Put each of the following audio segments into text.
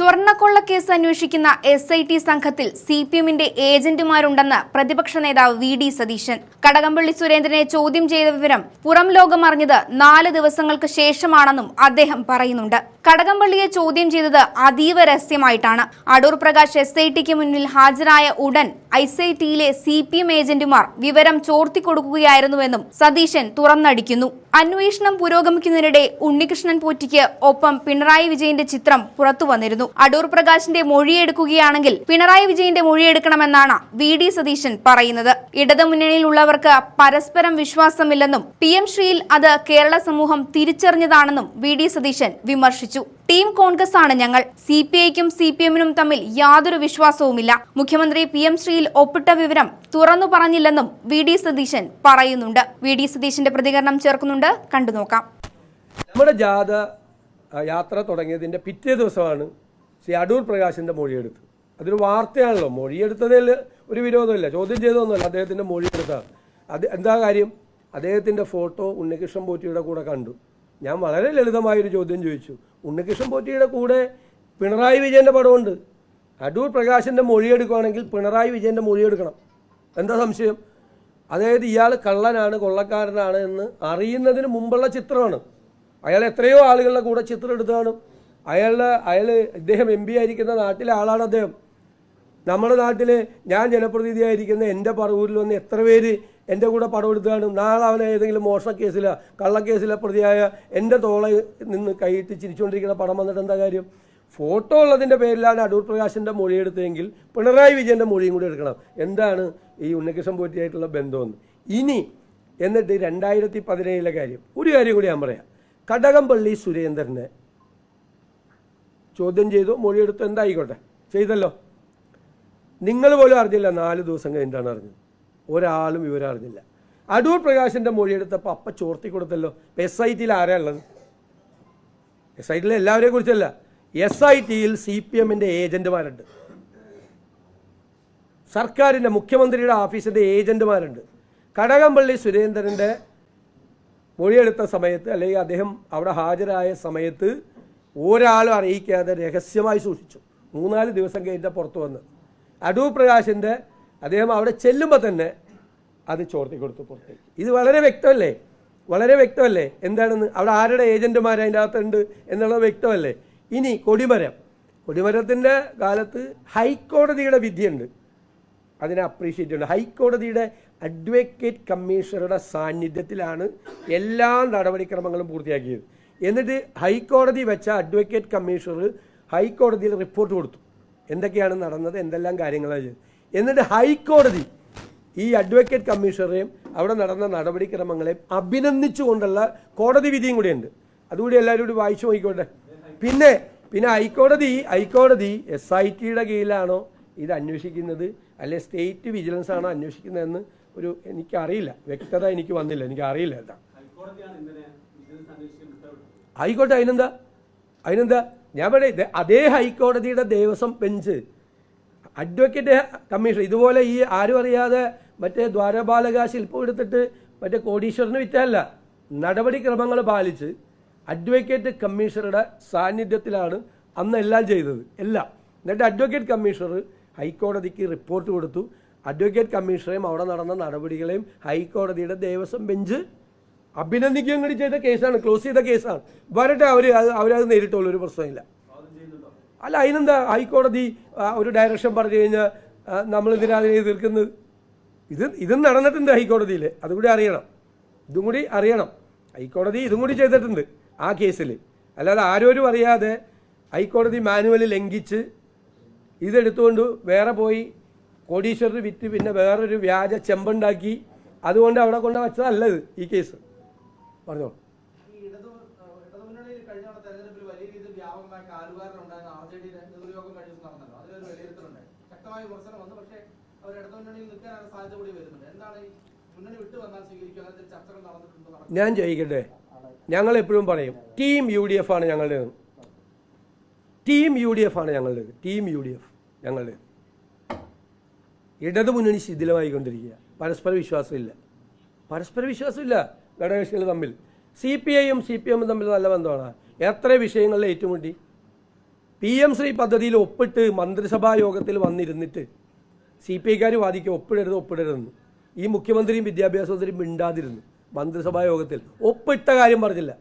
സ്വർണ്ണക്കൊള്ളക്കേസ് അന്വേഷിക്കുന്ന SIT സംഘത്തിൽ CPMന്റെ ഏജന്റുമാരുണ്ടെന്ന് പ്രതിപക്ഷ നേതാവ് VD സതീശൻ. കടകംപള്ളി സുരേന്ദ്രനെ ചോദ്യം ചെയ്ത വിവരം പുറം ലോകം അറിഞ്ഞത് 4 ദിവസങ്ങൾക്ക് ശേഷമാണെന്നും അദ്ദേഹം പറയുന്നുണ്ട്. കടകംപള്ളിയെ ചോദ്യം ചെയ്തത് അതീവ രഹസ്യമായിട്ടാണ്. അടൂർ പ്രകാശ് SITക്ക് മുന്നിൽ ഹാജരായ ഉടൻ SITയിലെ CPM ഏജന്റുമാർ വിവരം ചോർത്തിക്കൊടുക്കുകയായിരുന്നുവെന്നും സതീശൻ തുറന്നടിക്കുന്നു. അന്വേഷണം പുരോഗമിക്കുന്നതിനിടെ ഉണ്ണികൃഷ്ണൻ പോറ്റിക്ക് ഒപ്പം പിണറായി വിജയന്റെ ചിത്രം പുറത്തു വന്നിരുന്നു. അടൂർ പ്രകാശിന്റെ മൊഴിയെടുക്കുകയാണെങ്കിൽ പിണറായി വിജയന്റെ മൊഴിയെടുക്കണമെന്നാണ് VD സതീശൻ പറയുന്നത്. ഇടതുമുന്നണിയിലുള്ളവർക്ക് പരസ്പരം വിശ്വാസമില്ലെന്നും PM ശ്രീയിൽ അത് കേരള സമൂഹം തിരിച്ചറിഞ്ഞതാണെന്നും VD സതീശൻ വിമർശിച്ചു. ടീം കോൺഗ്രസ് ആണ് ഞങ്ങൾ. CPIക്കും CPMനും തമ്മിൽ യാതൊരു വിശ്വാസവുമില്ല. മുഖ്യമന്ത്രി PM ശ്രീയിൽ ഒപ്പിട്ട വിവരം തുറന്നു പറഞ്ഞില്ലെന്നും VD സതീശൻ പറയുന്നുണ്ട്. VD സതീശന്റെ പ്രതികരണം ചേർക്കുന്നുണ്ട്, കണ്ടുനോക്കാം. നമ്മുടെ ജാഥ യാത്ര തുടങ്ങിയതിന്റെ പിറ്റേ ദിവസമാണ് ശ്രീ അടൂർ പ്രകാശിന്റെ മൊഴിയെടുത്ത്. അതൊരു വാർത്തയാണല്ലോ. മൊഴിയെടുത്തതിൽ ഒരു വിരോധമില്ല, ചോദ്യം ചെയ്തൊന്നുമല്ല, അദ്ദേഹത്തിന്റെ മൊഴിയെടുത്താണ്. അത് എന്താ കാര്യം? അദ്ദേഹത്തിന്റെ ഫോട്ടോ ഉണ്ണികൃഷ്ണൻ പോറ്റിയുടെ കൂടെ കണ്ടു. ഞാൻ വളരെ ലളിതമായൊരു ചോദ്യം ചോദിച്ചു. ഉണ്ണികൃഷ്ണൻ പോറ്റിയുടെ കൂടെ പിണറായി വിജയന്റെ പടമുണ്ട്. അടൂർ പ്രകാശിന്റെ മൊഴിയെടുക്കുകയാണെങ്കിൽ പിണറായി വിജയന്റെ മൊഴിയെടുക്കണം. എന്താ സംശയം? അതായത് ഇയാൾ കള്ളനാണ്, കൊള്ളക്കാരനാണ് എന്ന് അറിയുന്നതിന് മുമ്പുള്ള ചിത്രമാണ്. അയാൾ എത്രയോ ആളുകളുടെ കൂടെ ചിത്രം എടുത്താണ്. ഇദ്ദേഹം MP ആയിരിക്കുന്ന നാട്ടിലെ ആളാണ് അദ്ദേഹം. നമ്മുടെ നാട്ടിൽ ഞാൻ ജനപ്രതിനിധിയായിരിക്കുന്ന എൻ്റെ പറവൂരിൽ വന്ന് എത്ര പേര് എൻ്റെ കൂടെ പടം എടുത്താണ്. നാളെ അവനെ ഏതെങ്കിലും മോഷണ കേസിലോ കള്ളക്കേസിലോ പ്രതിയായ എൻ്റെ തോളയിൽ നിന്ന് കൈയിട്ട് ചിരിച്ചുകൊണ്ടിരിക്കുന്ന പടം വന്നിട്ട് എന്താ കാര്യം? ഫോട്ടോ ഉള്ളതിൻ്റെ പേരിലാണ് അടൂർ പ്രകാശിൻ്റെ മൊഴിയെടുത്തതെങ്കിൽ പിണറായി വിജയൻ്റെ മൊഴിയും കൂടി എടുക്കണം. എന്താണ് ഈ ഉണ്ണികൃഷ്ണൻ പോറ്റിയായിട്ടുള്ള ബന്ധമെന്ന്. ഇനി എന്നിട്ട് 2017 കാര്യം, ഒരു കാര്യം കൂടി ഞാൻ പറയാം. കടകംപള്ളി സുരേന്ദ്രനെ ചോദ്യം ചെയ്തു, മൊഴിയെടുത്തു, എന്തായിക്കോട്ടെ, ചെയ്തല്ലോ. നിങ്ങൾ പോലും അറിഞ്ഞില്ല. 4 ദിവസം കഴിഞ്ഞിട്ടാണ് അറിഞ്ഞത്. ഒരാളും വിവരം അറിഞ്ഞില്ല. അടൂർ പ്രകാശിൻ്റെ മൊഴിയെടുത്തപ്പോൾ അപ്പം ചോർത്തി കൊടുത്തല്ലോ. SITയിൽ ആരാ ഉള്ളത്? SITയിലെ എല്ലാവരെയും കുറിച്ചല്ല, SITയിൽ CPMന്റെ ഏജന്റുമാരുണ്ട്, സർക്കാരിൻ്റെ മുഖ്യമന്ത്രിയുടെ ഓഫീസിൻ്റെ ഏജന്റുമാരുണ്ട്. കടകംപള്ളി സുരേന്ദ്രൻ്റെ മൊഴിയെടുത്ത സമയത്ത്, അല്ലെങ്കിൽ അദ്ദേഹം അവിടെ ഹാജരായ സമയത്ത് ഒരാളും അറിയിക്കാതെ രഹസ്യമായി സൂക്ഷിച്ചു. 3-4 ദിവസം കഴിഞ്ഞാൽ പുറത്തു വന്ന് അടൂർ പ്രകാശിൻ്റെ അദ്ദേഹം അവിടെ ചെല്ലുമ്പോൾ തന്നെ അത് ചോർത്തി കൊടുത്തു പുറത്തേക്ക്. ഇത് വളരെ വ്യക്തമല്ലേ? വളരെ വ്യക്തമല്ലേ എന്താണെന്ന്? അവിടെ ആരുടെ ഏജന്റുമാർ അതിൻ്റെ അകത്തുണ്ട് എന്നുള്ളത് വ്യക്തമല്ലേ? ഇനി കൊടിമരത്തിൻ്റെ കാലത്ത് ഹൈക്കോടതിയുടെ വിധിയുണ്ട്, അതിനെ അപ്രീഷിയേറ്റ് ചെയ്യുന്നുണ്ട്. ഹൈക്കോടതിയുടെ അഡ്വക്കേറ്റ് കമ്മീഷണറുടെ സാന്നിധ്യത്തിലാണ് എല്ലാ നടപടിക്രമങ്ങളും പൂർത്തിയാക്കിയത്. എന്നിട്ട് ഹൈക്കോടതി വെച്ച അഡ്വക്കേറ്റ് കമ്മീഷണർ ഹൈക്കോടതിയിൽ റിപ്പോർട്ട് കൊടുത്തു, എന്തൊക്കെയാണ് നടന്നത്, എന്തെല്ലാം കാര്യങ്ങളാണ് ചെയ്തത്. എന്നിട്ട് ഹൈക്കോടതി ഈ അഡ്വക്കേറ്റ് കമ്മീഷണറെയും അവിടെ നടന്ന നടപടിക്രമങ്ങളെയും അഭിനന്ദിച്ചുകൊണ്ടുള്ള കോടതി വിധിയും കൂടിയുണ്ട്. അതുകൂടി എല്ലാവരും കൂടി വായിച്ചു നോക്കിക്കോട്ടെ. പിന്നെ ഹൈക്കോടതി SITയുടെ കീഴിലാണോ ഇത് അന്വേഷിക്കുന്നത്, അല്ലെ സ്റ്റേറ്റ് വിജിലൻസ് ആണോ അന്വേഷിക്കുന്നതെന്ന് എനിക്കറിയില്ല, വ്യക്തത എനിക്ക് വന്നില്ല, എനിക്കറിയില്ല. എന്താ ആയിക്കോട്ടെ, അതിനെന്താ ഞാൻ പറയട്ടെ. അതേ ഹൈക്കോടതിയുടെ ദേവസ്വം ബെഞ്ച് അഡ്വക്കേറ്റ് കമ്മീഷൻ ഇതുപോലെ ഈ ആരും അറിയാതെ മറ്റേ ദ്വാരപാലക ശില്പം എടുത്തിട്ട് മറ്റേ കോടീശ്വരന് വിറ്റല്ല, നടപടിക്രമങ്ങൾ പാലിച്ച് അഡ്വക്കേറ്റ് കമ്മീഷണറുടെ സാന്നിധ്യത്തിലാണ് അന്ന് എല്ലാം ചെയ്തത്, എല്ലാം. എന്നിട്ട് അഡ്വക്കേറ്റ് കമ്മീഷണർ ഹൈക്കോടതിക്ക് റിപ്പോർട്ട് കൊടുത്തു. അഡ്വക്കേറ്റ് കമ്മീഷണറെയും അവിടെ നടന്ന നടപടികളെയും ഹൈക്കോടതിയുടെ ദേവസ്വം ബെഞ്ച് അഭിനന്ദിക്കുകയും കൂടി ചെയ്ത കേസാണ്, ക്ലോസ് ചെയ്ത കേസാണ്. വരട്ടെ, അവരത് നേരിട്ടുള്ളൂ, ഒരു പ്രശ്നമില്ല. അല്ല, അതിനെന്താ? ഹൈക്കോടതി ഒരു ഡയറക്ഷൻ പറഞ്ഞു കഴിഞ്ഞാൽ നമ്മളിതിനെ എതിർക്കുന്നത്? ഇതും നടന്നിട്ടുണ്ട് ഹൈക്കോടതിയിൽ, അതും കൂടി അറിയണം. ഹൈക്കോടതി ഇതും കൂടി ചെയ്തിട്ടുണ്ട് ആ കേസിൽ. അല്ലാതെ ആരോരും അറിയാതെ ഹൈക്കോടതി മാനുവൽ ലംഘിച്ച് ഇതെടുത്തുകൊണ്ട് വേറെ പോയി കോടീശ്വരർ വിറ്റ് പിന്നെ വേറൊരു വ്യാജ ചെമ്പുണ്ടാക്കി അതുകൊണ്ട് അവിടെ കൊണ്ട് വെച്ചതല്ലത് ഈ കേസ്. പറഞ്ഞോ. ഞാൻ ചോദിക്കട്ടെ, ഞങ്ങൾ എപ്പോഴും പറയും ടീം UDF ആണ് ഞങ്ങളുടേത്. ടീം UDF ഞങ്ങളുടെ. ഇടതുമുന്നണി ശിഥിലമായിക്കൊണ്ടിരിക്കുക. പരസ്പര വിശ്വാസമില്ല ഘടകകക്ഷികൾ തമ്മിൽ. CPIയും CPMും തമ്മിൽ നല്ല ബന്ധമാണ്. എത്ര വിഷയങ്ങളിൽ ഏറ്റുമുട്ടി. PM ശ്രീ പദ്ധതിയിൽ ഒപ്പിട്ട് മന്ത്രിസഭാ യോഗത്തിൽ വന്നിരുന്നിട്ട് CPI വാദിക്കുക ഒപ്പിടരുതെന്ന്. ഈ മുഖ്യമന്ത്രിയും വിദ്യാഭ്യാസ മന്ത്രിയും മിണ്ടാതിരുന്നു. മന്ത്രിസഭാ യോഗത്തിൽ ഒപ്പിട്ട കാര്യം പറഞ്ഞില്ല.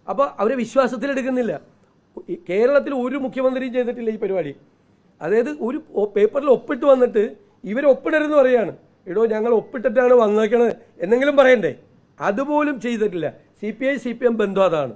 അപ്പോൾ അവരെ വിശ്വാസത്തിലെടുക്കുന്നില്ല. കേരളത്തിൽ ഒരു മുഖ്യമന്ത്രിയും ചെയ്തിട്ടില്ല ഈ പരിപാടി. അതായത് ഒരു പേപ്പറിൽ ഒപ്പിട്ട് വന്നിട്ട് ഇവർ ഒപ്പിടരുതെന്ന് പറയുകയാണ്. എടോ ഞങ്ങൾ ഒപ്പിട്ടിട്ടാണ് വന്നേക്കണത് എന്നെങ്കിലും പറയണ്ടേ? അതുപോലും ചെയ്തിട്ടില്ല. CPI CPM ബന്ധം അതാണ്.